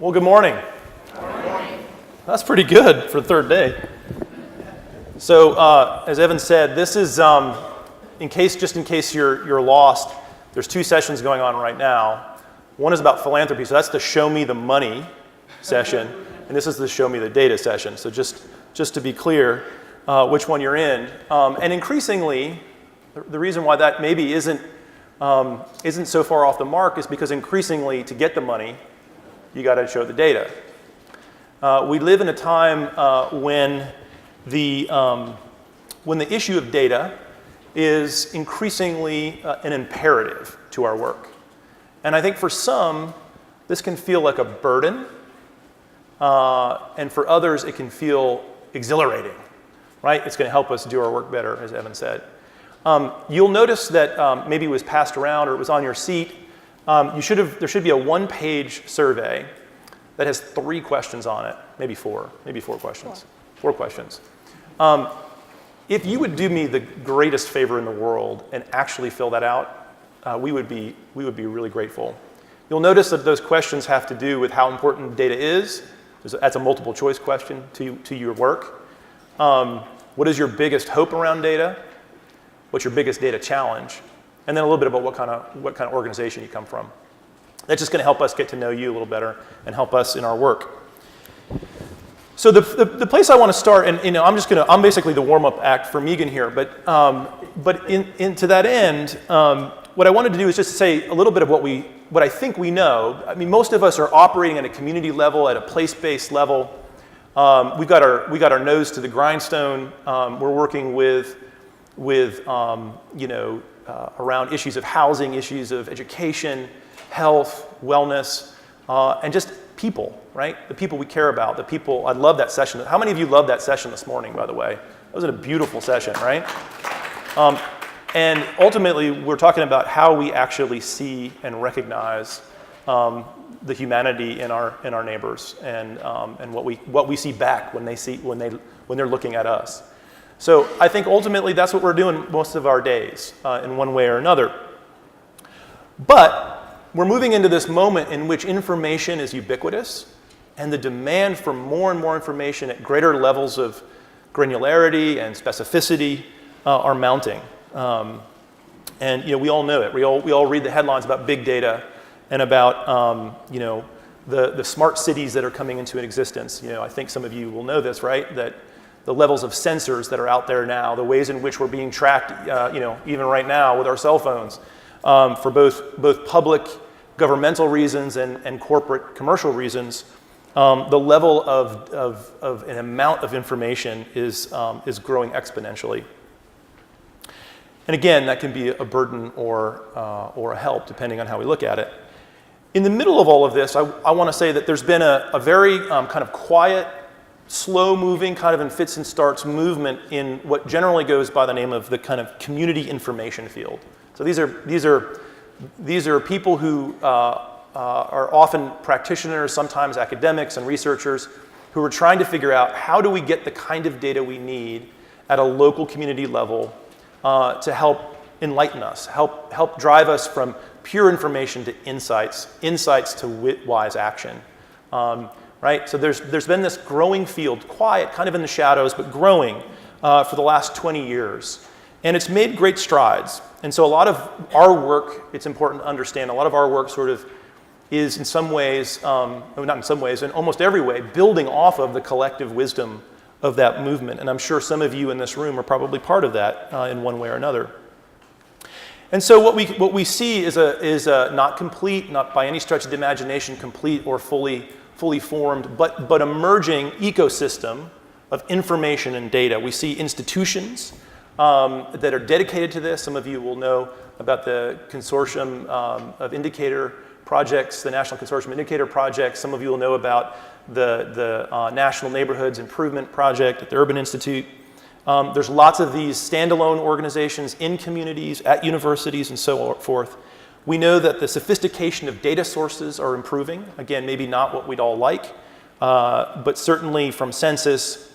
Well, good morning. Good morning. That's pretty good for the third day. So, as Evan said, this is just in case you're lost. There's two sessions going on right now. One is about philanthropy, so that's the show me the money session, and this is the show me the data session. So just to be clear, which one you're in, and increasingly, the reason why that maybe isn't so far off the mark is because increasingly, to get the money, you got to show the data. We live in a time when the issue of data is increasingly an imperative to our work. And I think for some, this can feel like a burden, and for others, it can feel exhilarating, right? It's going to help us do our work better, as Evan said. You'll notice that maybe it was passed around or it was on your seat. There should be a one-page survey that has 3 questions on it, maybe 4 questions. 4 questions. If you would do me the greatest favor in the world and actually fill that out, we would be really grateful. You'll notice that those questions have to do with how important data is. That's a multiple choice question to your work. What is your biggest hope around data? What's your biggest data challenge? And then a little bit about what kind of organization you come from. That's just going to help us get to know you a little better and help us in our work. So the place I want to start, and I'm basically the warm-up act for Megan here, but to that end, what I wanted to do is just say a little bit of what I think we know. I mean, most of us are operating at a community level, at a place-based level. We got our nose to the grindstone. We're working with around issues of housing, issues of education, health, wellness, and just people, right? The people we care about, the people. I love that session. How many of you loved that session this morning, by the way? That was a beautiful session, right? And ultimately, we're talking about how we actually see and recognize the humanity in our neighbors and what we see back when they're looking at us. So I think ultimately that's what we're doing most of our days in one way or another. But we're moving into this moment in which information is ubiquitous and the demand for more and more information at greater levels of granularity and specificity are mounting. And we all know it. We all read the headlines about big data and about the smart cities that are coming into existence. I think some of you will know this, right? That the levels of sensors that are out there now, the ways in which we're being tracked, even right now with our cell phones, for both public governmental reasons and corporate commercial reasons, the level of an amount of information is growing exponentially. And again, that can be a burden or a help, depending on how we look at it. In the middle of all of this, I want to say that there's been a very kind of quiet, slow-moving, kind of in fits and starts movement in what generally goes by the name of the kind of community information field. So these are people who are often practitioners, sometimes academics and researchers, who are trying to figure out how do we get the kind of data we need at a local community level to help enlighten us, help drive us from pure information to insights to wise action. Right? So there's been this growing field, quiet, kind of in the shadows, but growing for the last 20 years. And it's made great strides. And so a lot of our work, it's important to understand, a lot of our work sort of is in some ways, not in some ways, in almost every way, building off of the collective wisdom of that movement. And I'm sure some of you in this room are probably part of that in one way or another. And so what we see is a not complete, not by any stretch of the imagination complete or fully formed, but emerging ecosystem of information and data. We see institutions that are dedicated to this. Some of you will know about the consortium of indicator projects, the National Consortium Indicator Project. Some of you will know about the National Neighborhoods Improvement Project at the Urban Institute. There's lots of these standalone organizations in communities, at universities, and so forth. We know that the sophistication of data sources are improving. Again, maybe not what we'd all like, but certainly from census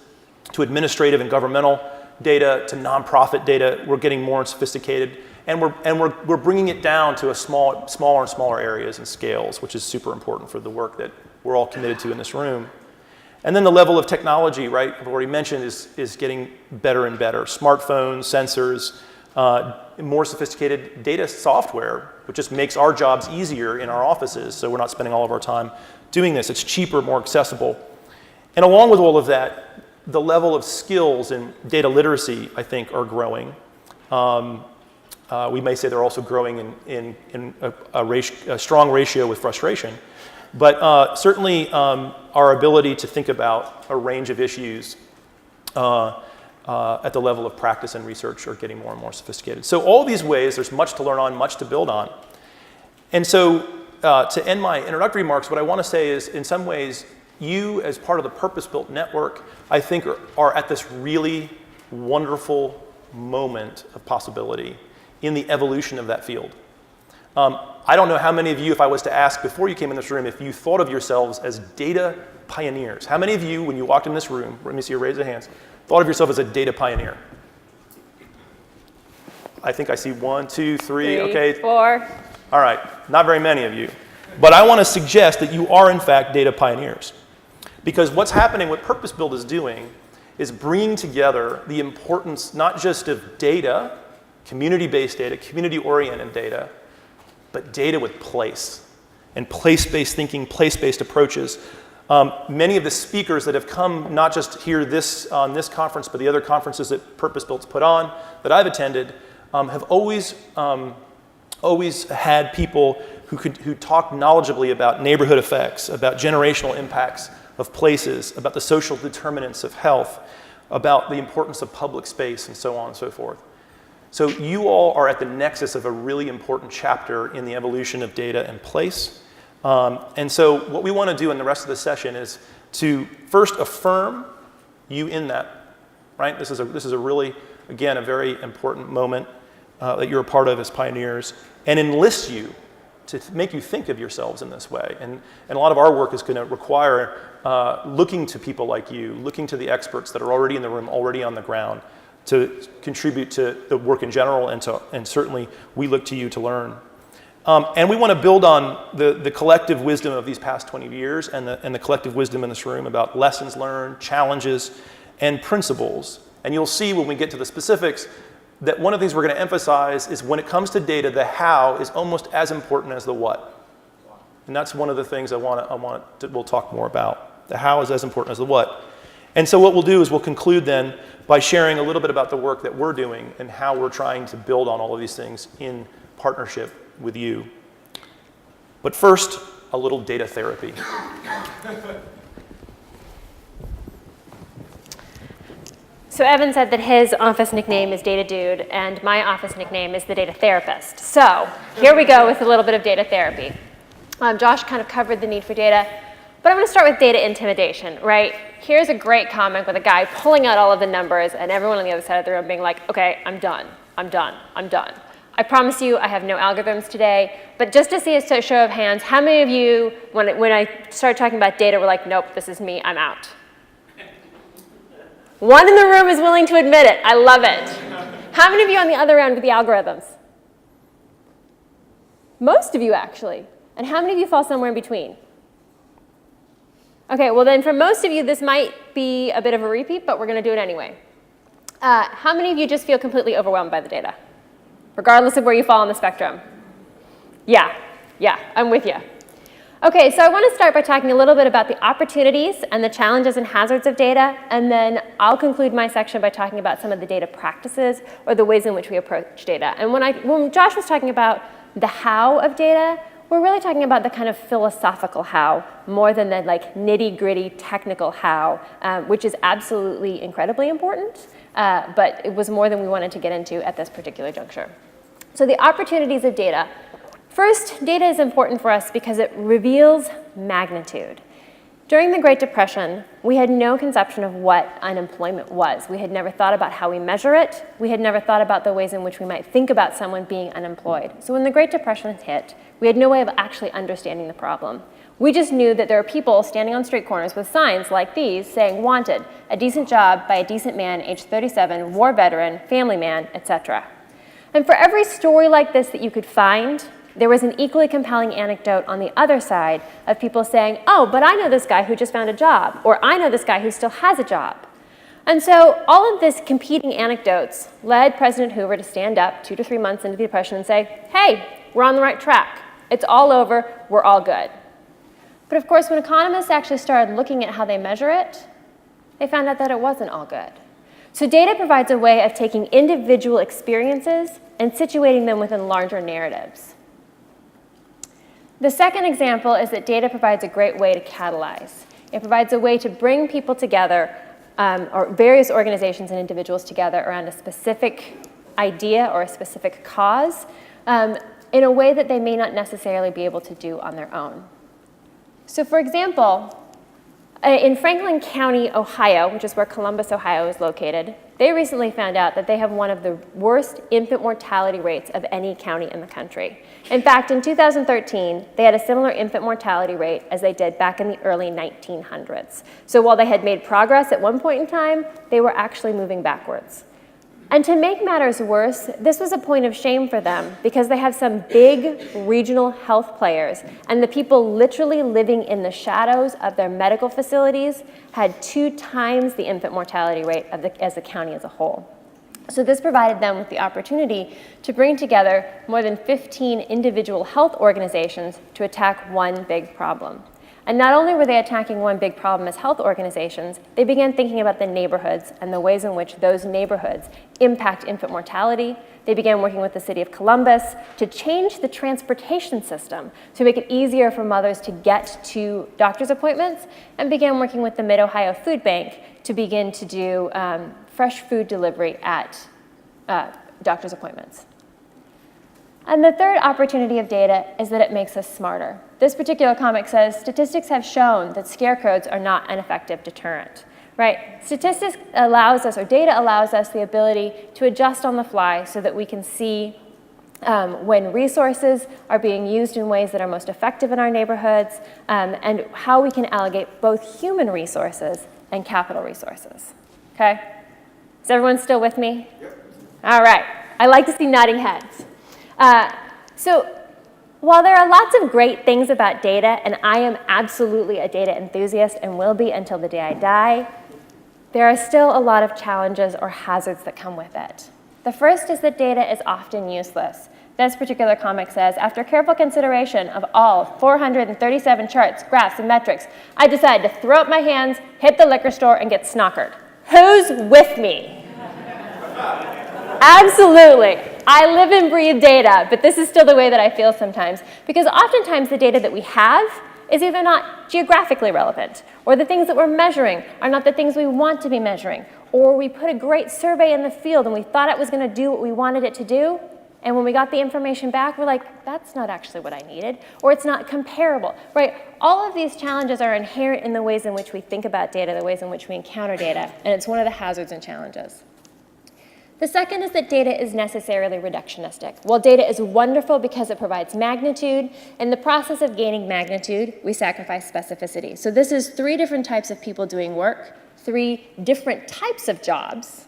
to administrative and governmental data to nonprofit data, we're getting more sophisticated. And we're bringing it down to smaller and smaller areas and scales, which is super important for the work we're all committed to in this room. And then the level of technology, right, I've already mentioned, is getting better and better. Smartphones, sensors, more sophisticated data software, which just makes our jobs easier in our offices, so we're not spending all of our time doing this. It's cheaper, more accessible. And along with all of that, the level of skills in data literacy, I think, are growing. We may say they're also growing in a strong ratio with frustration. But certainly our ability to think about a range of issues at the level of practice and research are getting more and more sophisticated. So all these ways, there's much to learn on, much to build on. And so to end my introductory remarks, what I want to say is, in some ways, you as part of the purpose-built network, I think are at this really wonderful moment of possibility in the evolution of that field. I don't know how many of you, if I was to ask before you came in this room, if you thought of yourselves as data pioneers. How many of you, when you walked in this room, let me see you raise your hands, thought of yourself as a data pioneer? I think I see 1, 2, 3, okay. 4. All right, not very many of you. But I want to suggest that you are, in fact, data pioneers. Because what's happening, what Purpose Built is doing, is bringing together the importance not just of data, community-based data, community-oriented data, but data with place, and place-based thinking, place-based approaches. Many of the speakers that have come, not just here on this conference, but the other conferences that Purpose Built's put on, that I've attended, have always had people who talk knowledgeably about neighborhood effects, about generational impacts of places, about the social determinants of health, about the importance of public space, and so on and so forth. So you all are at the nexus of a really important chapter in the evolution of data and place. And so what we want to do in the rest of the session is to first affirm you in that, right? This is a really, again, a very important moment that you're a part of as pioneers, and enlist you to make you think of yourselves in this way. And a lot of our work is going to require looking to people like you, looking to the experts that are already in the room, already on the ground, to contribute to the work in general, and certainly we look to you to learn. And we want to build on the collective wisdom of these past 20 years and the collective wisdom in this room about lessons learned, challenges, and principles. And you'll see when we get to the specifics that one of the things we're going to emphasize is when it comes to data, the how is almost as important as the what. And that's one of the things we'll talk more about. The how is as important as the what. And so what we'll do is we'll conclude then by sharing a little bit about the work that we're doing and how we're trying to build on all of these things in partnership with you. But first, a little data therapy. So Evan said that his office nickname is Data Dude, and my office nickname is the Data Therapist. So here we go with a little bit of data therapy. Josh kind of covered the need for data, but I'm going to start with data intimidation, right? Here's a great comic with a guy pulling out all of the numbers and everyone on the other side of the room being like, okay, I'm done. I promise you I have no algorithms today, but just to see a show of hands, how many of you, when I started talking about data, were like, nope, this is me, I'm out? One in the room is willing to admit it. I love it. How many of you on the other end with the algorithms? Most of you, actually. And how many of you fall somewhere in between? Okay, well then for most of you, this might be a bit of a repeat, but we're going to do it anyway. How many of you just feel completely overwhelmed by the data, regardless of where you fall on the spectrum? Yeah, I'm with you. Okay, so I want to start by talking a little bit about the opportunities and the challenges and hazards of data, and then I'll conclude my section by talking about some of the data practices or the ways in which we approach data. And when Josh was talking about the how of data, we're really talking about the kind of philosophical how, more than the like nitty-gritty technical how, which is absolutely incredibly important, but it was more than we wanted to get into at this particular juncture. So the opportunities of data. First, data is important for us because it reveals magnitude. During the Great Depression, we had no conception of what unemployment was. We had never thought about how we measure it. We had never thought about the ways in which we might think about someone being unemployed. So when the Great Depression hit, we had no way of actually understanding the problem. We just knew that there were people standing on street corners with signs like these saying, wanted, a decent job by a decent man, age 37, war veteran, family man, etc. And for every story like this that you could find, there was an equally compelling anecdote on the other side of people saying, oh, but I know this guy who just found a job, or I know this guy who still has a job. And so all of this competing anecdotes led President Hoover to stand up 2 to 3 months into the Depression and say, hey, we're on the right track. It's all over. We're all good. But of course, when economists actually started looking at how they measure it, they found out that it wasn't all good. So data provides a way of taking individual experiences and situating them within larger narratives. The second example is that data provides a great way to catalyze. It provides a way to bring people together, or various organizations and individuals together around a specific idea or a specific cause in a way that they may not necessarily be able to do on their own. So for example, in Franklin County, Ohio, which is where Columbus, Ohio is located, they recently found out that they have one of the worst infant mortality rates of any county in the country. In fact, in 2013, they had a similar infant mortality rate as they did back in the early 1900s. So while they had made progress at one point in time, they were actually moving backwards. And to make matters worse, this was a point of shame for them because they have some big regional health players, and the people literally living in the shadows of their medical facilities had 2 times the infant mortality rate as the county as a whole. So this provided them with the opportunity to bring together more than 15 individual health organizations to attack one big problem. And not only were they attacking one big problem as health organizations, they began thinking about the neighborhoods and the ways in which those neighborhoods impact infant mortality. They began working with the city of Columbus to change the transportation system to make it easier for mothers to get to doctor's appointments, and began working with the Mid-Ohio Food Bank to begin to do fresh food delivery at doctor's appointments. And the third opportunity of data is that it makes us smarter. This particular comic says, statistics have shown that scarecrows are not an effective deterrent, right? Statistics allows us, or data allows us the ability to adjust on the fly so that we can see when resources are being used in ways that are most effective in our neighborhoods, and how we can allocate both human resources and capital resources, okay? Is everyone still with me? Yep. All right, I like to see nodding heads. So while there are lots of great things about data, and I am absolutely a data enthusiast and will be until the day I die, there are still a lot of challenges or hazards that come with it. The first is that data is often useless. This particular comic says, after careful consideration of all 437 charts, graphs, and metrics, I decided to throw up my hands, hit the liquor store, and get snockered. Who's with me? Absolutely. I live and breathe data, but this is still the way that I feel sometimes, because oftentimes the data that we have is either not geographically relevant, or the things that we're measuring are not the things we want to be measuring, or we put a great survey in the field and we thought it was going to do what we wanted it to do, and when we got the information back, we're like, that's not actually what I needed, or it's not comparable, right? All of these challenges are inherent in the ways in which we think about data, the ways in which we encounter data, and it's one of the hazards and challenges. The second is that data is necessarily reductionistic. While data is wonderful because it provides magnitude, in the process of gaining magnitude, we sacrifice specificity. So this is 3 different types of people doing work, 3 different types of jobs,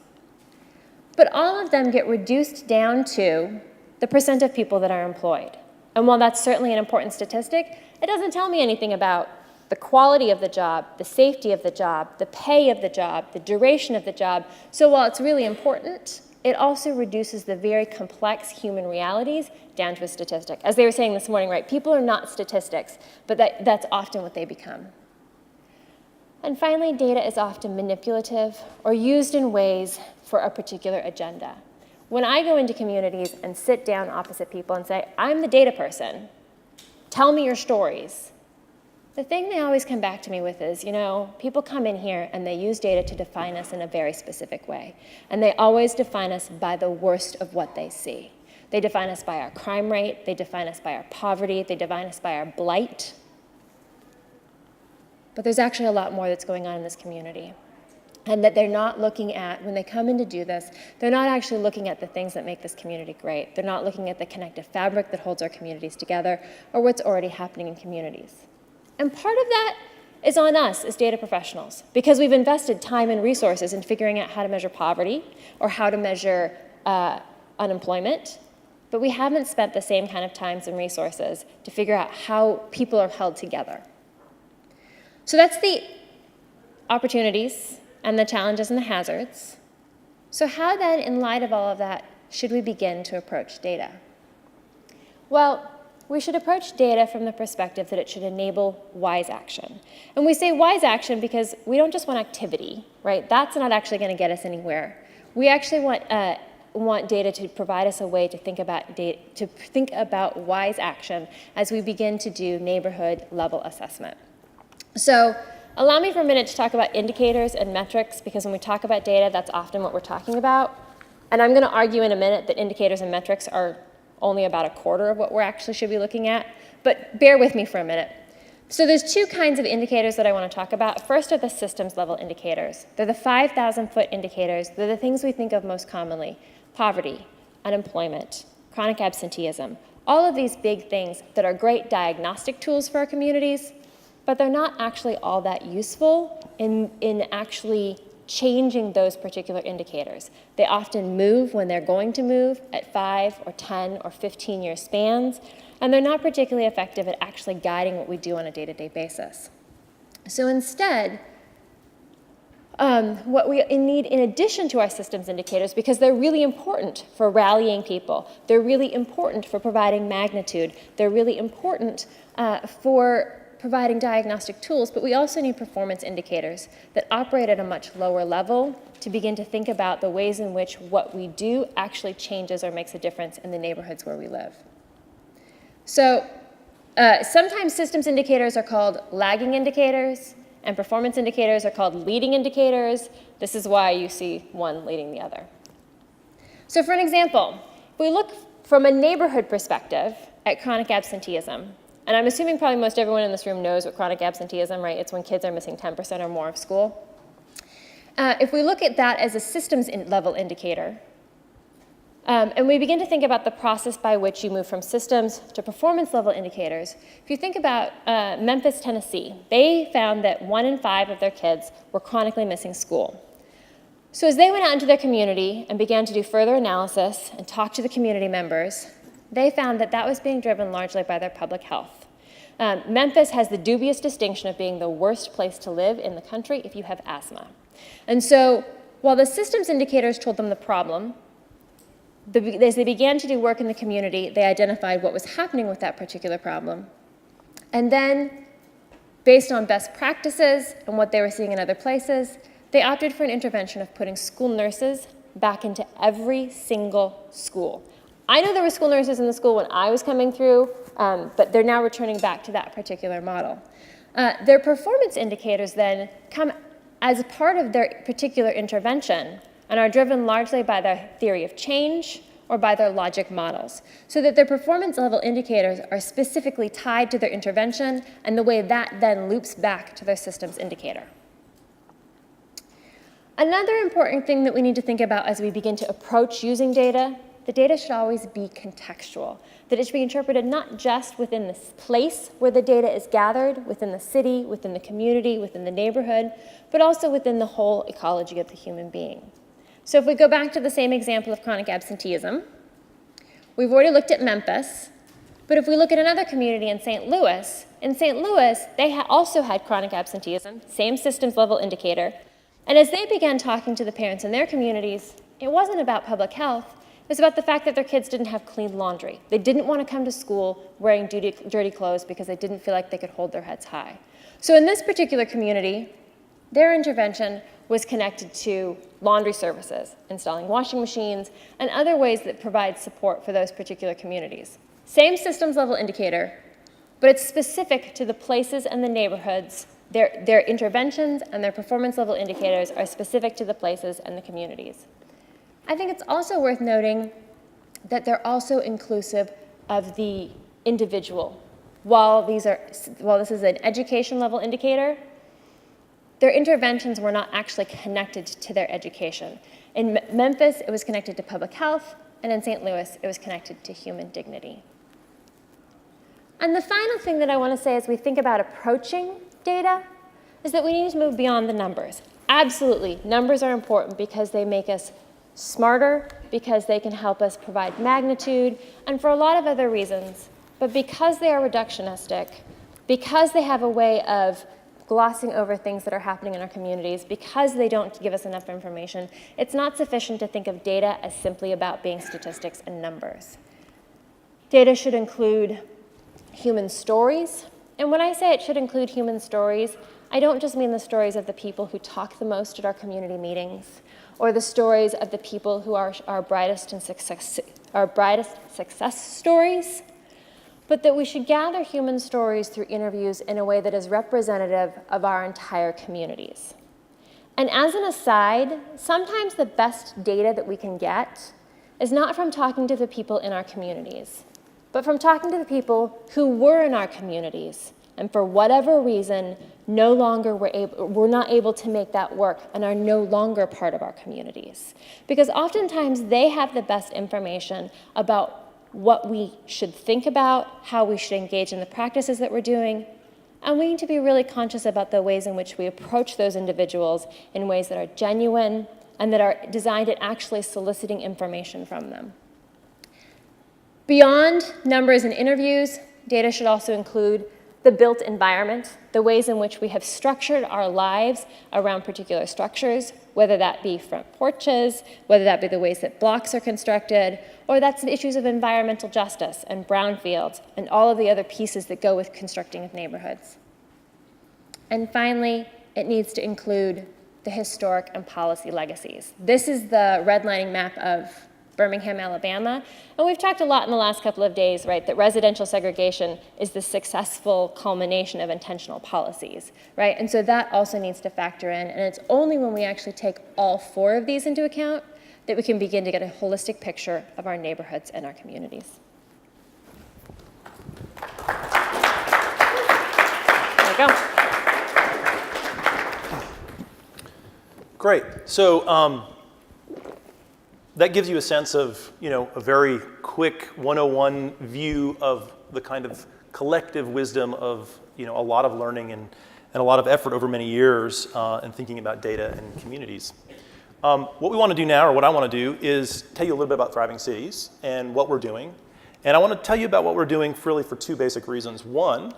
but all of them get reduced down to the percent of people that are employed. And while that's certainly an important statistic, it doesn't tell me anything about the quality of the job, the safety of the job, the pay of the job, the duration of the job. So while it's really important, it also reduces the very complex human realities down to a statistic. As they were saying this morning, right, people are not statistics, but that's often what they become. And finally, data is often manipulative or used in ways for a particular agenda. When I go into communities and sit down opposite people and say, I'm the data person, tell me your stories, the thing they always come back to me with is, you know, people come in here and they use data to define us in a very specific way. And they always define us by the worst of what they see. They define us by our crime rate. They define us by our poverty. They define us by our blight. But there's actually a lot more that's going on in this community. And that they're not looking at, when they come in to do this, they're not actually looking at the things that make this community great. They're not looking at the connective fabric that holds our communities together or what's already happening in communities. And part of that is on us as data professionals, because we've invested time and resources in figuring out how to measure poverty or how to measure unemployment. but we haven't spent the same kind of times and resources to figure out how people are held together. So that's the opportunities and the challenges and the hazards. So how then, in light of all of that, should we begin to approach data? Well, we should approach data from the perspective that it should enable wise action. And we say wise action because we don't just want activity, right? That's not actually going to get us anywhere. We actually want data to provide us a way to think about wise action as we begin to do neighborhood level assessment. So allow me for a minute to talk about indicators and metrics, because when we talk about data, that's often what we're talking about. And I'm going to argue in a minute that indicators and metrics are only about a quarter of what we actually should be looking at, but bear with me for a minute. So there's two kinds of indicators that I want to talk about. First are the systems level indicators. They're the 5,000-foot indicators. They're the things we think of most commonly: poverty, unemployment, chronic absenteeism, all of these big things that are great diagnostic tools for our communities, but they're not actually all that useful in actually changing those particular indicators. They often move when they're going to move at 5 or 10 or 15-year spans, and they're not particularly effective at actually guiding what we do on a day-to-day basis. So instead, what we need in addition to our systems indicators, because they're really important for rallying people, they're really important for providing magnitude, they're really important for providing diagnostic tools, but we also need performance indicators that operate at a much lower level to begin to think about the ways in which what we do actually changes or makes a difference in the neighborhoods where we live. So sometimes systems indicators are called lagging indicators, and performance indicators are called leading indicators. This is why you see one leading the other. So for an example, if we look from a neighborhood perspective at chronic absenteeism, and I'm assuming probably most everyone in this room knows what chronic absenteeism, right? It's when kids are missing 10% or more of school. If we look at that as a systems level indicator, and we begin to think about the process by which you move from systems to performance level indicators, if you think about Memphis, Tennessee, they found that 1 in 5 of their kids were chronically missing school. So as they went out into their community and began to do further analysis and talk to the community members, they found that that was being driven largely by their public health. Memphis has the dubious distinction of being the worst place to live in the country if you have asthma. And so while the systems indicators told them the problem, as they began to do work in the community, they identified what was happening with that particular problem. And then, based on best practices and what they were seeing in other places, they opted for an intervention of putting school nurses back into every single school. I know there were school nurses in the school when I was coming through, but they're now returning back to that particular model. Their performance indicators then come as part of their particular intervention and are driven largely by their theory of change or by their logic models, so that their performance level indicators are specifically tied to their intervention and the way that then loops back to their systems indicator. Another important thing that we need to think about as we begin to approach using data, the data should always be contextual, that it should be interpreted not just within this place where the data is gathered, within the city, within the community, within the neighborhood, but also within the whole ecology of the human being. So if we go back to the same example of chronic absenteeism, we've already looked at Memphis, but if we look at another community in St. Louis, they also had chronic absenteeism, same systems level indicator, and as they began talking to the parents in their communities, it wasn't about public health. It was about the fact that their kids didn't have clean laundry. They didn't want to come to school wearing dirty clothes because they didn't feel like they could hold their heads high. So in this particular community, their intervention was connected to laundry services, installing washing machines, and other ways that provide support for those particular communities. Same systems level indicator, but it's specific to the places and the neighborhoods. Their interventions and their performance level indicators are specific to the places and the communities. I think it's also worth noting that they're also inclusive of the individual. While this is an education level indicator, their interventions were not actually connected to their education. In Memphis, it was connected to public health, and in St. Louis, it was connected to human dignity. And the final thing that I want to say as we think about approaching data is that we need to move beyond the numbers. Absolutely, numbers are important because they make us smarter because they can help us provide magnitude, and for a lot of other reasons. But because they are reductionistic, because they have a way of glossing over things that are happening in our communities, because they don't give us enough information, it's not sufficient to think of data as simply about being statistics and numbers. Data should include human stories. And when I say it should include human stories, I don't just mean the stories of the people who talk the most at our community meetings, or the stories of the people who are our brightest success stories, but that we should gather human stories through interviews in a way that is representative of our entire communities. And as an aside, sometimes the best data that we can get is not from talking to the people in our communities, but from talking to the people who were in our communities and for whatever reason no longer were not able to make that work and are no longer part of our communities. Because oftentimes they have the best information about what we should think about, how we should engage in the practices that we're doing, and we need to be really conscious about the ways in which we approach those individuals in ways that are genuine and that are designed at actually soliciting information from them. Beyond numbers and interviews, data should also include the built environment, the ways in which we have structured our lives around particular structures, whether that be front porches, whether that be the ways that blocks are constructed, or that's the issues of environmental justice and brownfields and all of the other pieces that go with constructing neighborhoods. And finally, it needs to include the historic and policy legacies. This is the redlining map of Birmingham, Alabama. And we've talked a lot in the last couple of days, right, that residential segregation is the successful culmination of intentional policies, right? And so that also needs to factor in. And it's only when we actually take all four of these into account that we can begin to get a holistic picture of our neighborhoods and our communities. There you go. Great. So that gives you a sense of, a very quick 101 view of the kind of collective wisdom of, a lot of learning and a lot of effort over many years in thinking about data and communities. What we want to do now, or what I want to do, is tell you a little bit about Thriving Cities and what we're doing. And I want to tell you about what we're doing really for two basic reasons. One,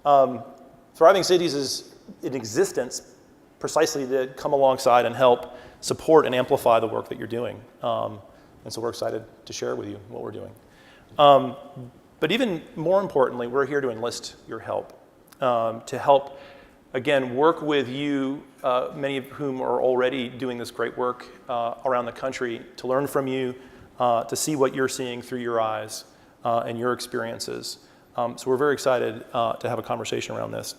Thriving Cities is in existence precisely to come alongside and help support and amplify the work that you're doing. And so we're excited to share with you what we're doing. But even more importantly, we're here to enlist your help, to help, again, work with you, many of whom are already doing this great work around the country, to learn from you, to see what you're seeing through your eyes and your experiences. So we're very excited to have a conversation around this.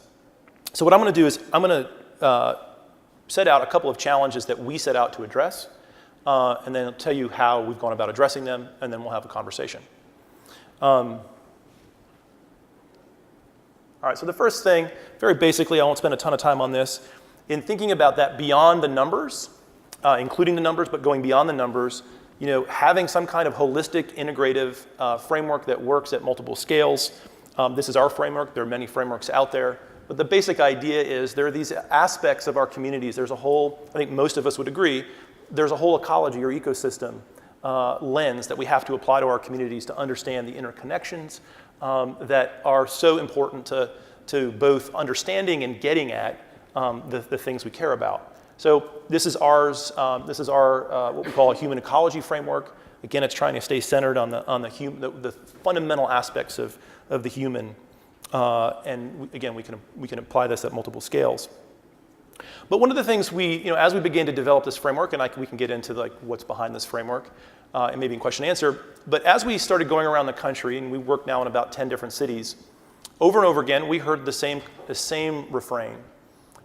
So what I'm going to do is I'm going to set out a couple of challenges that we set out to address, and then I'll tell you how we've gone about addressing them, and then we'll have a conversation. All right, so the first thing, very basically, I won't spend a ton of time on this, in thinking about that beyond the numbers, including the numbers, but going beyond the numbers, having some kind of holistic, integrative framework that works at multiple scales. This is our framework. There are many frameworks out there. But the basic idea is there are these aspects of our communities. There's a whole, I think most of us would agree, there's a whole ecology or ecosystem lens that we have to apply to our communities to understand the interconnections that are so important to both understanding and getting at the things we care about. So this is ours. This is our what we call a human ecology framework. Again, it's trying to stay centered on the fundamental aspects of the human. And again, we can apply this at multiple scales. But one of the things as we begin to develop this framework, and we can get into what's behind this framework, and maybe in question and answer. But as we started going around the country, and we work now in about 10 different cities, over and over again, we heard the same refrain.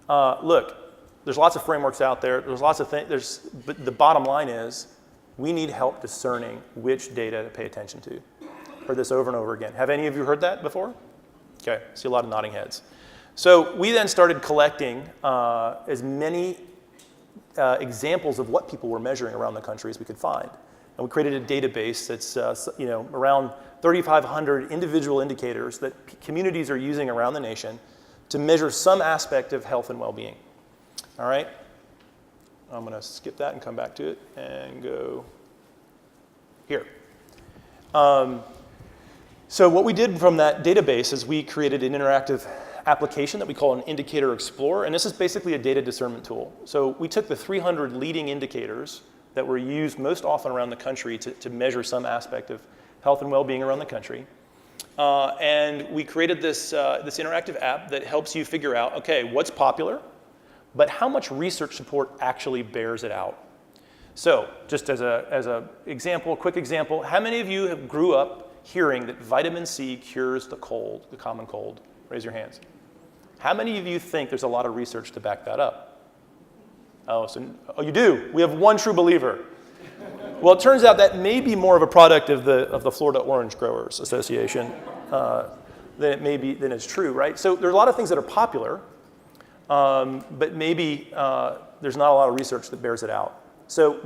Look, there's lots of frameworks out there. There's lots of things. But the bottom line is, we need help discerning which data to pay attention to. Heard this over and over again. Have any of you heard that before? Okay, see a lot of nodding heads. So we then started collecting as many examples of what people were measuring around the country as we could find. And we created a database that's around 3,500 individual indicators that communities are using around the nation to measure some aspect of health and well-being. All right? I'm going to skip that and come back to it and go here. So what we did from that database is we created an interactive application that we call an indicator explorer, and this is basically a data discernment tool. So we took the 300 leading indicators that were used most often around the country to measure some aspect of health and well-being around the country, and we created this interactive app that helps you figure out, okay, what's popular, but how much research support actually bears it out. So just as a example, quick example, how many of you have grew up hearing that vitamin C cures the cold, the common cold? Raise your hands. How many of you think there's a lot of research to back that up? Oh, you do. We have one true believer. Well, it turns out that may be more of a product of the Florida Orange Growers Association than it's true, right? So there's a lot of things that are popular, but maybe there's not a lot of research that bears it out. So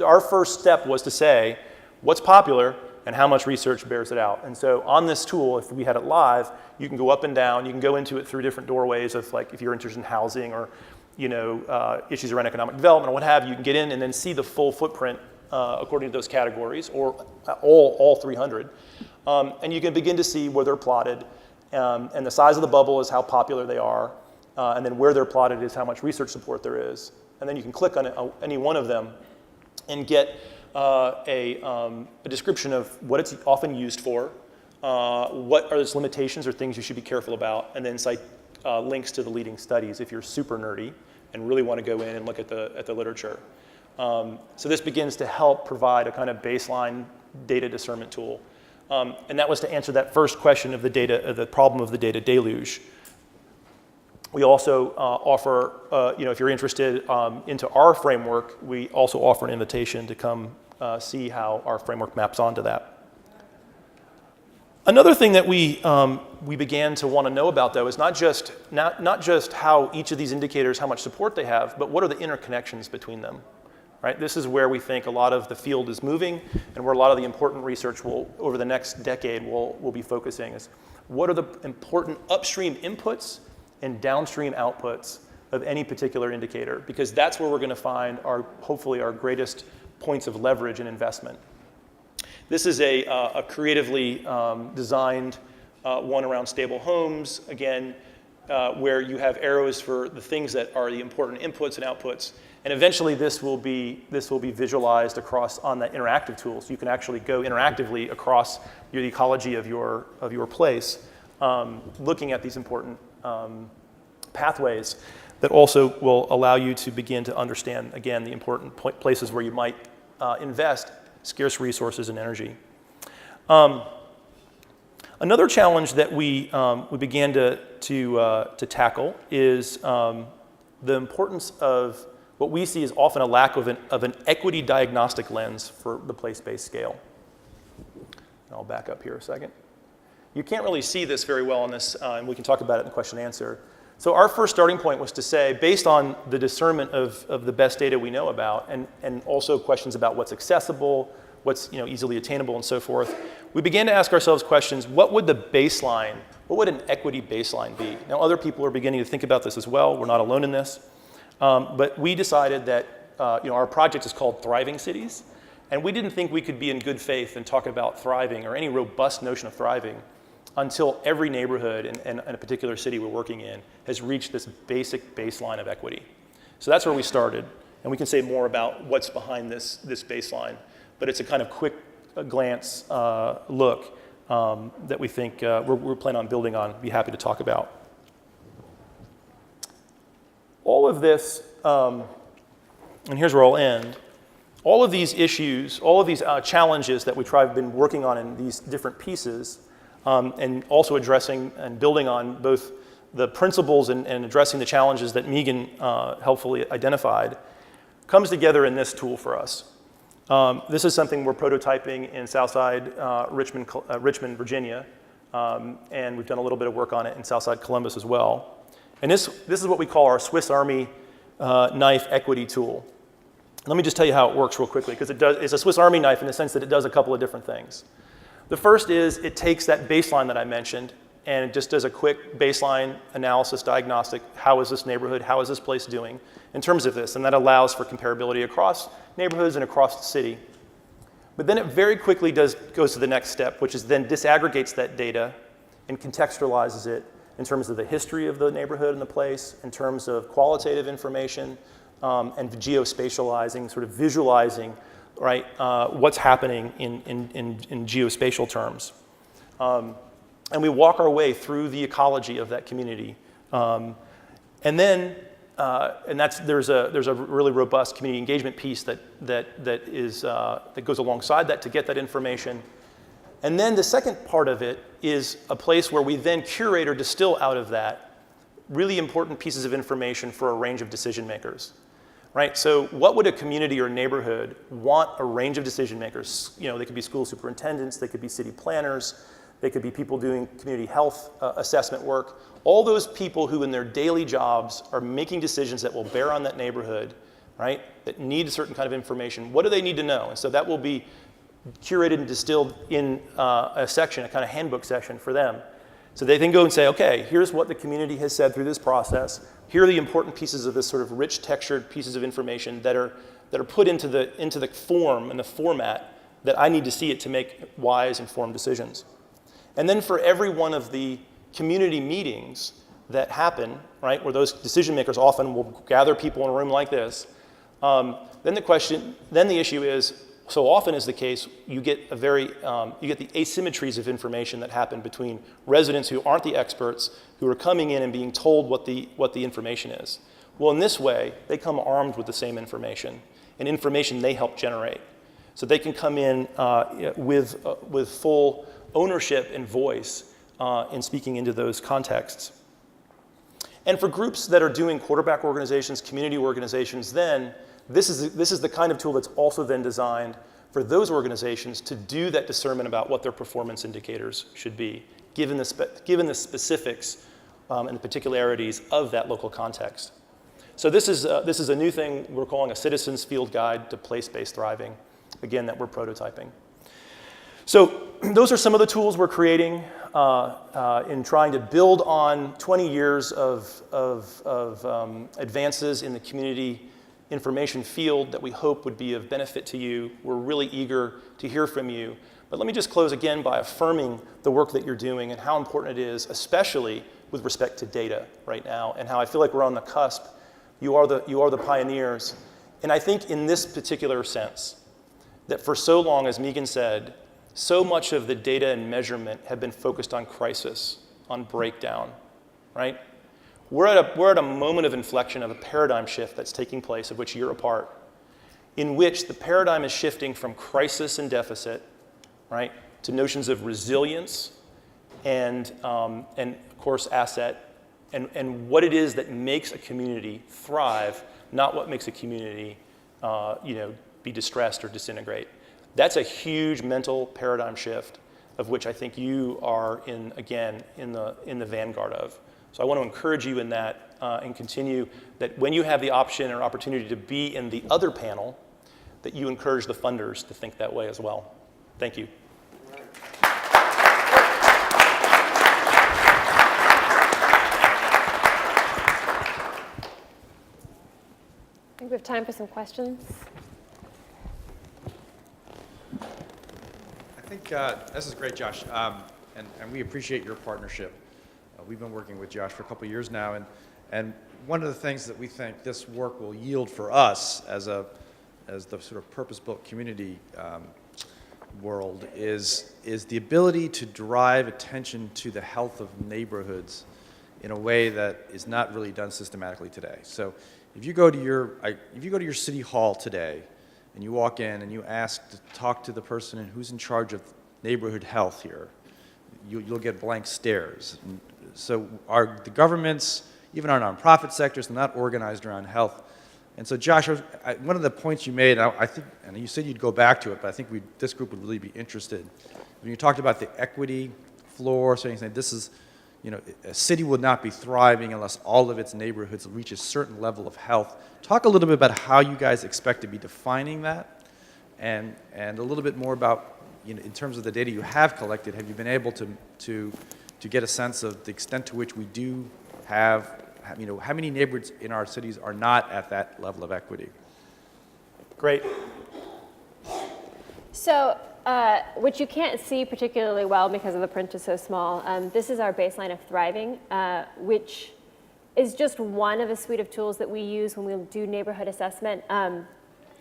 our first step was to say, what's popular and how much research bears it out. And so on this tool, if we had it live, you can go up and down. You can go into it through different doorways of, like, if you're interested in housing or issues around economic development or what have you, you can get in and then see the full footprint according to those categories, or all 300. And you can begin to see where they're plotted. And the size of the bubble is how popular they are. And then where they're plotted is how much research support there is. And then you can click on any one of them and get a description of what it's often used for, what are its limitations or things you should be careful about, and then cite links to the leading studies if you're super nerdy and really want to go in and look at the literature. So this begins to help provide a kind of baseline data discernment tool. And that was to answer that first question of the problem of the data deluge. We also offer, if you're interested into our framework, we also offer an invitation to come see how our framework maps onto that. Another thing that we began to want to know about, though, is not just how each of these indicators, how much support they have, but what are the interconnections between them, right? This is where we think a lot of the field is moving, and where a lot of the important research over the next decade will be focusing is what are the important upstream inputs and downstream outputs of any particular indicator, because that's where we're going to find hopefully our greatest points of leverage and investment. This is a creatively designed one around stable homes, again, where you have arrows for the things that are the important inputs and outputs, and eventually this will be visualized across on the interactive tool, so you can actually go interactively across the ecology of your place, looking at these important pathways that also will allow you to begin to understand, again, the important places where you might invest scarce resources and energy. Another challenge that we began to tackle is the importance of what we see as often a lack of an equity diagnostic lens for the place-based scale. And I'll back up here a second. You can't really see this very well on this, and we can talk about it in the question and answer. So our first starting point was to say, based on the discernment of the best data we know about, and also questions about what's accessible, what's easily attainable, and so forth, we began to ask ourselves questions: what would an equity baseline be? Now, other people are beginning to think about this as well. We're not alone in this. But we decided that our project is called Thriving Cities, and we didn't think we could be in good faith and talk about thriving or any robust notion of thriving until every neighborhood and a particular city we're working in has reached this basic baseline of equity. So that's where we started, and we can say more about what's behind this baseline, but it's a kind of quick glance look that we think we're planning on building on, be happy to talk about. All of this, and here's where I'll end, all of these issues, all of these challenges that we've been working on in these different pieces, and also addressing and building on both the principles and addressing the challenges that Megan helpfully identified, comes together in this tool for us. This is something we're prototyping in Southside Richmond, Virginia, and we've done a little bit of work on it in Southside Columbus as well. And this is what we call our Swiss Army knife equity tool. Let me just tell you how it works real quickly, because it's a Swiss Army knife in the sense that it does a couple of different things. The first is it takes that baseline that I mentioned and it just does a quick baseline analysis diagnostic. How is this neighborhood, how is this place doing in terms of this? And that allows for comparability across neighborhoods and across the city. But then it very quickly goes to the next step, which is then disaggregates that data and contextualizes it in terms of the history of the neighborhood and the place, in terms of qualitative information, and geospatializing, sort of visualizing, right, what's happening in geospatial terms. And we walk our way through the ecology of that community. And then, there's a really robust community engagement piece that goes alongside that to get that information. And then the second part of it is a place where we then curate or distill out of that really important pieces of information for a range of decision makers, right? So what would a community or neighborhood want a range of decision makers? You know, they could be school superintendents, they could be city planners, they could be people doing community health assessment work. All those people who in their daily jobs are making decisions that will bear on that neighborhood, right? That need a certain kind of information. What do they need to know? And so that will be curated and distilled in a section, a kind of handbook section for them. So they then go and say, okay, here's what the community has said through this process. Here are the important pieces of this sort of rich textured pieces of information that are put into the form and the format that I need to see it to make wise, informed decisions. And then for every one of the community meetings that happen, right, where those decision makers often will gather people in a room like this, then the issue is, so often is the case, you get the asymmetries of information that happen between residents who aren't the experts, who are coming in and being told what the information is. Well, in this way, they come armed with the same information, and information they help generate. So they can come in with full ownership and voice in speaking into those contexts. And for groups that are doing quarterback organizations, community organizations, then this is the kind of tool that's also then designed for those organizations to do that discernment about what their performance indicators should be, given the specifics and the particularities of that local context. So this is a new thing we're calling a citizens field guide to place-based thriving, again, that we're prototyping. So those are some of the tools we're creating in trying to build on 20 years of advances in the community information field that we hope would be of benefit to you. We're really eager to hear from you. But let me just close again by affirming the work that you're doing and how important it is, especially with respect to data right now, and how I feel like we're on the cusp. You are the pioneers. And I think in this particular sense, that for so long, as Megan said, so much of the data and measurement have been focused on crisis, on breakdown, right? We're at a moment of inflection of a paradigm shift that's taking place, of which you're a part, in which the paradigm is shifting from crisis and deficit, right, to notions of resilience and of course, asset, and what it is that makes a community thrive, not what makes a community, be distressed or disintegrate. That's a huge mental paradigm shift, of which I think you are in the vanguard of. So I want to encourage you in that and continue that when you have the option or opportunity to be in the other panel, that you encourage the funders to think that way as well. Thank you. I think we have time for some questions. I think this is great, Josh, and we appreciate your partnership. We've been working with Josh for a couple of years now, and one of the things that we think this work will yield for us as the sort of purpose-built community world is the ability to drive attention to the health of neighborhoods in a way that is not really done systematically today. So if you go to your city hall today and you walk in and you ask to talk to the person who's in charge of neighborhood health here, you'll get blank stares. And so the governments, even our nonprofit sectors, are not organized around health. And so, Josh, one of the points you made, I think, and you said you'd go back to it, but I think this group would really be interested. When you talked about the equity floor, saying this is, a city would not be thriving unless all of its neighborhoods reach a certain level of health. Talk a little bit about how you guys expect to be defining that, and a little bit more about, in terms of the data you have collected, have you been able to to get a sense of the extent to which we do have, you know, how many neighborhoods in our cities are not at that level of equity. Great. So, which you can't see particularly well because of the print is so small, this is our baseline of thriving, which is just one of a suite of tools that we use when we do neighborhood assessment.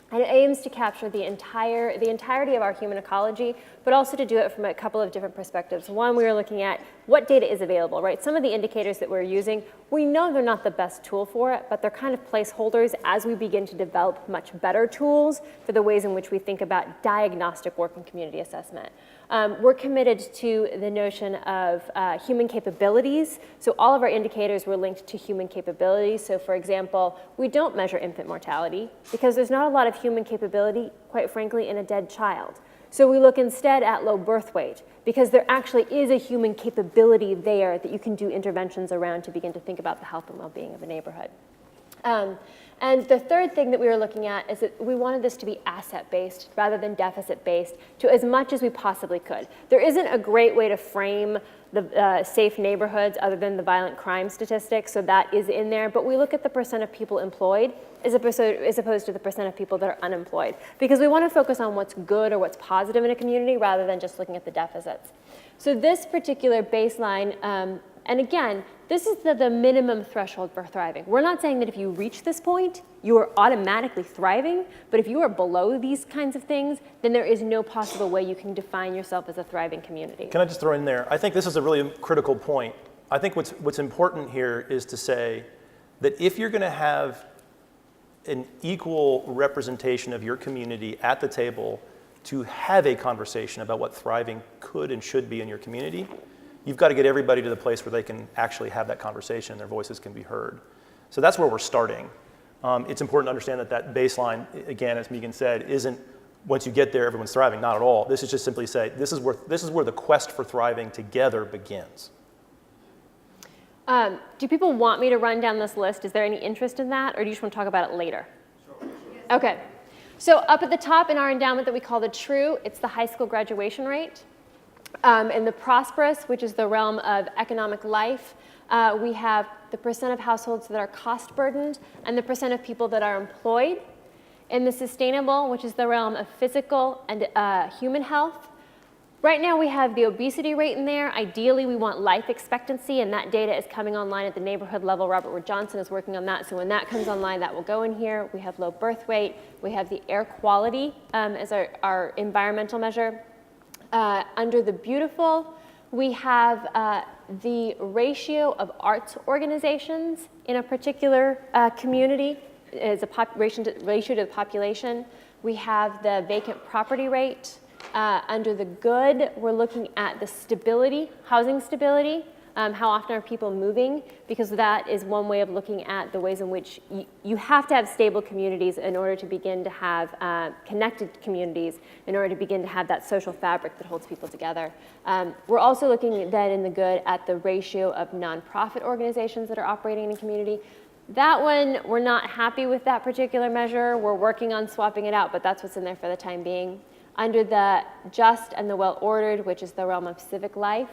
And it aims to capture the entirety of our human ecology, but also to do it from a couple of different perspectives. One, we were looking at what data is available, right? Some of the indicators that we're using, we know they're not the best tool for it, but they're kind of placeholders as we begin to develop much better tools for the ways in which we think about diagnostic work and community assessment. We're committed to the notion of human capabilities. So all of our indicators were linked to human capabilities. So for example, we don't measure infant mortality because there's not a lot of human capability, quite frankly, in a dead child. So we look instead at low birth weight because there actually is a human capability there that you can do interventions around to begin to think about the health and well-being of a neighborhood. And the third thing that we were looking at is that we wanted this to be asset-based rather than deficit-based to as much as we possibly could. There isn't a great way to frame the safe neighborhoods other than the violent crime statistics, so that is in there, but we look at the percent of people employed as opposed to the percent of people that are unemployed, because we want to focus on what's good or what's positive in a community rather than just looking at the deficits. So this particular baseline, and again, this is the minimum threshold for thriving. We're not saying that if you reach this point, you are automatically thriving, but if you are below these kinds of things, then there is no possible way you can define yourself as a thriving community. Can I just throw in there? I think this is a really critical point. I think what's important here is to say that if you're going to have an equal representation of your community at the table to have a conversation about what thriving could and should be in your community, you've got to get everybody to the place where they can actually have that conversation and their voices can be heard. So that's where we're starting. It's important to understand that that baseline, again, as Megan said, isn't once you get there, everyone's thriving. Not at all. This is just simply say, this is where the quest for thriving together begins. Do people want me to run down this list? Is there any interest in that, or do you just want to talk about it later? Sure. Okay. So up at the top in our endowment that we call the true, it's the high school graduation rate. In the prosperous, which is the realm of economic life, we have the percent of households that are cost burdened and the percent of people that are employed. In the sustainable, which is the realm of physical and human health, right now we have the obesity rate in there. Ideally, we want life expectancy, and that data is coming online at the neighborhood level. Robert Wood Johnson is working on that, so when that comes online, that will go in here. We have low birth weight. We have the air quality as our environmental measure. Under the beautiful, we have the ratio of arts organizations in a particular community is a ratio to the population. We have the vacant property rate. Under the good, we're looking at the stability, housing stability. How often are people moving? Because that is one way of looking at the ways in which you have to have stable communities in order to begin to have connected communities, in order to begin to have that social fabric that holds people together. We're also looking then in the good at the ratio of nonprofit organizations that are operating in a community. That one, we're not happy with that particular measure. We're working on swapping it out, but that's what's in there for the time being. Under the just and the well-ordered, which is the realm of civic life,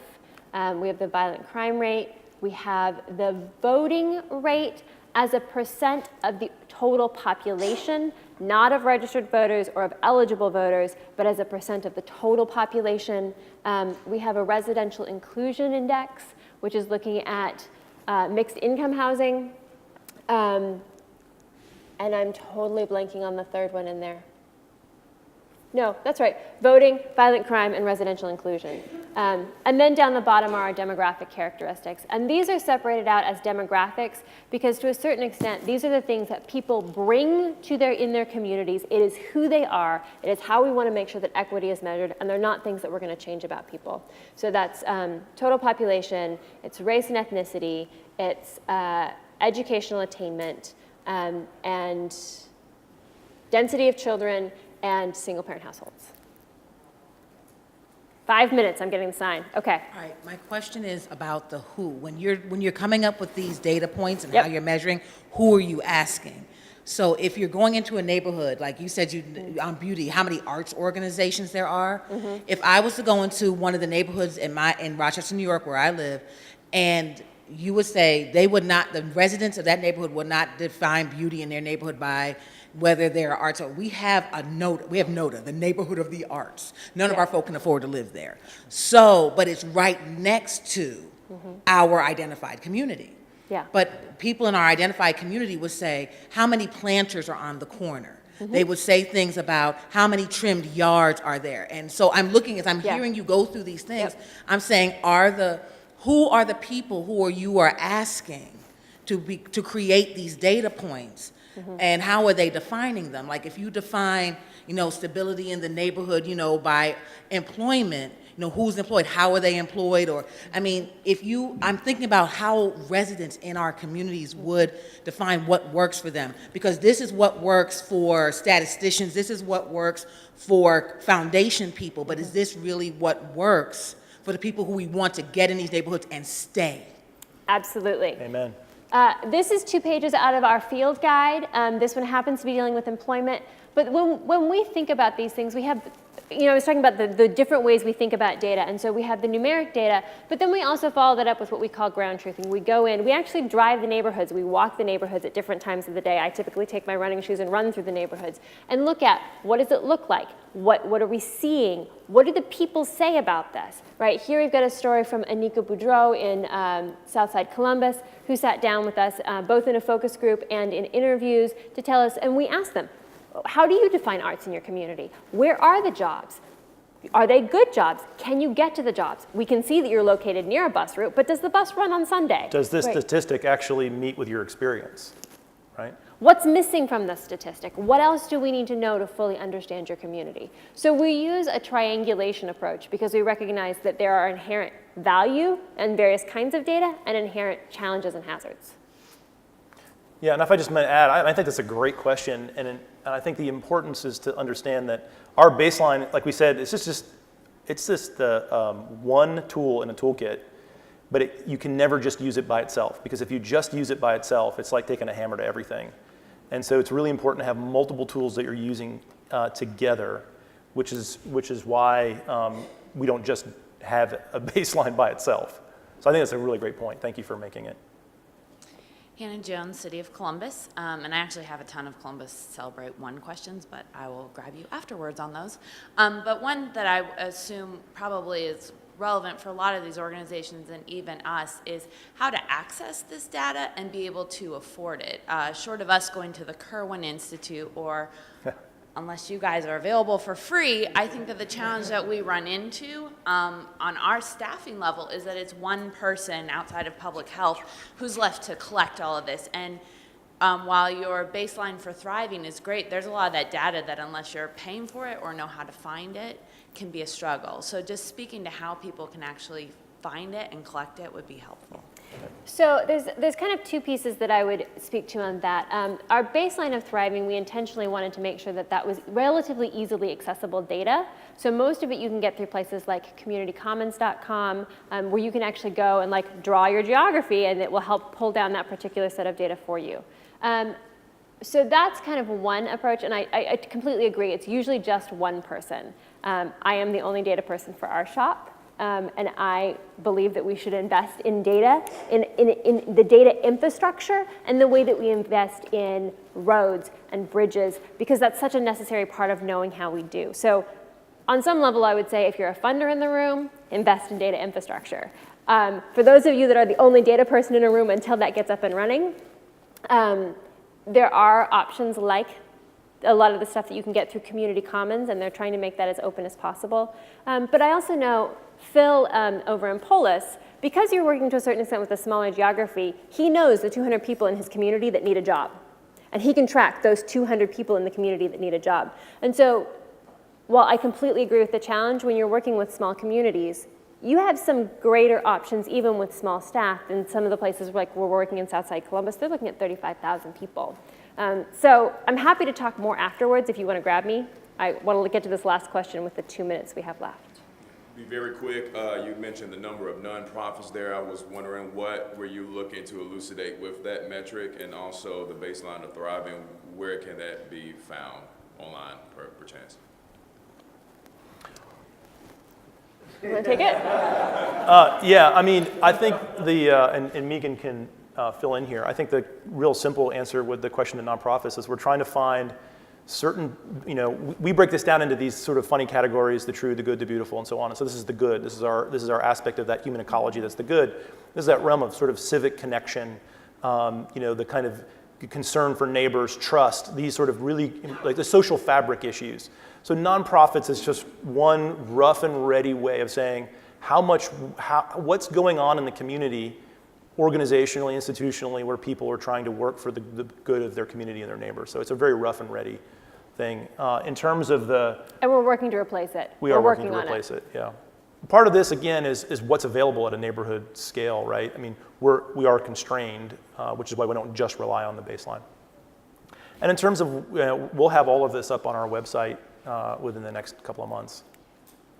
we have the violent crime rate. We have the voting rate as a percent of the total population, not of registered voters or of eligible voters, but as a percent of the total population. We have a residential inclusion index, which is looking at mixed income housing. And I'm totally blanking on the third one in there. No, that's right. Voting, violent crime, and residential inclusion. And then down the bottom are our demographic characteristics. And these are separated out as demographics because to a certain extent, these are the things that people bring to in their communities. It is who they are. It is how we want to make sure that equity is measured, and they're not things that we're going to change about people. So that's total population, it's race and ethnicity, it's educational attainment, and density of children, and single-parent households. 5 minutes, I'm getting the sign. Okay. All right, my question is about the who. When you're coming up with these data points and Yep. how you're measuring, who are you asking? So if you're going into a neighborhood, like you said, on beauty, how many arts organizations there are. If I was to go into one of the neighborhoods in Rochester, New York, where I live, and you would say the residents of that neighborhood would not define beauty in their neighborhood by whether there are arts. We have NOTA, the neighborhood of the arts. None of our folk can afford to live there. So, but it's right next to our identified community. Yeah. But people in our identified community would say, how many planters are on the corner? They would say things about how many trimmed yards are there. And so I'm looking, as I'm hearing you go through these things, I'm saying, who are the people who you are asking to create these data points? And how are they defining them? Like if you define, stability in the neighborhood, by employment, who's employed, how are they employed? Or, I'm thinking about how residents in our communities would define what works for them. Because this is what works for statisticians, this is what works for foundation people, but is this really what works for the people who we want to get in these neighborhoods and stay? Absolutely. Amen. This is 2 pages out of our field guide. This one happens to be dealing with employment. But when we think about these things, we have, I was talking about the different ways we think about data. And so we have the numeric data, but then we also follow that up with what we call ground truthing. We go in, we actually drive the neighborhoods. We walk the neighborhoods at different times of the day. I typically take my running shoes and run through the neighborhoods and look at what does it look like? What are we seeing? What do the people say about this? Right here we've got a story from Anika Boudreau in Southside Columbus, who sat down with us both in a focus group and in interviews to tell us, and we asked them, how do you define arts in your community? Where are the jobs? Are they good jobs? Can you get to the jobs? We can see that you're located near a bus route, but does the bus run on Sunday? Does this statistic actually meet with your experience, right? What's missing from the statistic? What else do we need to know to fully understand your community? So we use a triangulation approach because we recognize that there are inherent value in various kinds of data and inherent challenges and hazards. Yeah, and if I just might add, I think that's a great question, and I think the importance is to understand that our baseline, like we said, it's just the one tool in a toolkit, but you can never just use it by itself, because if you just use it by itself, it's like taking a hammer to everything. And so it's really important to have multiple tools that you're using together, which is why we don't just have a baseline by itself. So I think that's a really great point. Thank you for making it. Hannah Jones, City of Columbus, and I actually have a ton of Columbus Celebrate 1 questions, but I will grab you afterwards on those. But one that I assume probably is relevant for a lot of these organizations and even us is how to access this data and be able to afford it. Short of us going to the Kirwan Institute or unless you guys are available for free, I think that the challenge that we run into on our staffing level is that it's one person outside of public health who's left to collect all of this. And while your baseline for thriving is great, there's a lot of that data that unless you're paying for it or know how to find it can be a struggle. So just speaking to how people can actually find it and collect it would be helpful. So there's kind of 2 pieces that I would speak to on that. Our baseline of thriving, we intentionally wanted to make sure that that was relatively easily accessible data. So most of it you can get through places like communitycommons.com, where you can actually go and draw your geography, and it will help pull down that particular set of data for you. So that's kind of one approach, and I completely agree. It's usually just one person. I am the only data person for our shop. And I believe that we should invest in data, in the data infrastructure, and the way that we invest in roads and bridges, because that's such a necessary part of knowing how we do. So on some level, I would say if you're a funder in the room, invest in data infrastructure. For those of you that are the only data person in a room until that gets up and running, there are options like a lot of the stuff that you can get through Community Commons, and they're trying to make that as open as possible. But I also know Phil over in Polis, because you're working to a certain extent with a smaller geography, he knows the 200 people in his community that need a job. And he can track those 200 people in the community that need a job. And so while I completely agree with the challenge, when you're working with small communities, you have some greater options even with small staff than some of the places like we're working in Southside Columbus. They're looking at 35,000 people. So I'm happy to talk more afterwards if you want to grab me. I want to get to this last question with the 2 minutes we have left. Be very quick. You mentioned the number of nonprofits there. I was wondering what were you looking to elucidate with that metric, and also the baseline of thriving. Where can that be found online, per chance? You want to take it? Yeah, I mean, I think and Megan can fill in here. I think the real simple answer with the question of nonprofits is we're trying to find certain, we break this down into these sort of funny categories: the true, the good, the beautiful, and so on. And so this is the good. This is our aspect of that human ecology. That's the good. This is that realm of sort of civic connection. The kind of concern for neighbors, trust. These sort of really like the social fabric issues. So nonprofits is just one rough and ready way of saying what's going on in the community, organizationally, institutionally, where people are trying to work for the good of their community and their neighbors. So it's a very rough and ready thing. In terms of and we're working to replace it. We're working to replace it. Yeah. Part of this again is what's available at a neighborhood scale, right? I mean, we are constrained, which is why we don't just rely on the baseline. And in terms of, we'll have all of this up on our website within the next couple of months.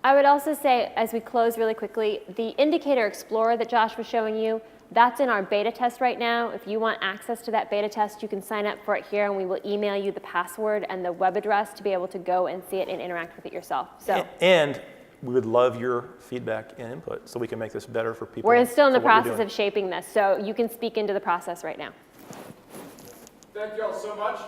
I would also say, as we close really quickly, the Indicator Explorer that Josh was showing you, that's in our beta test right now. If you want access to that beta test, you can sign up for it here, and we will email you the password and the web address to be able to go and see it and interact with it yourself. So. And we would love your feedback and input so we can make this better for people. We're still in the process of shaping this, so you can speak into the process right now. Thank you all so much.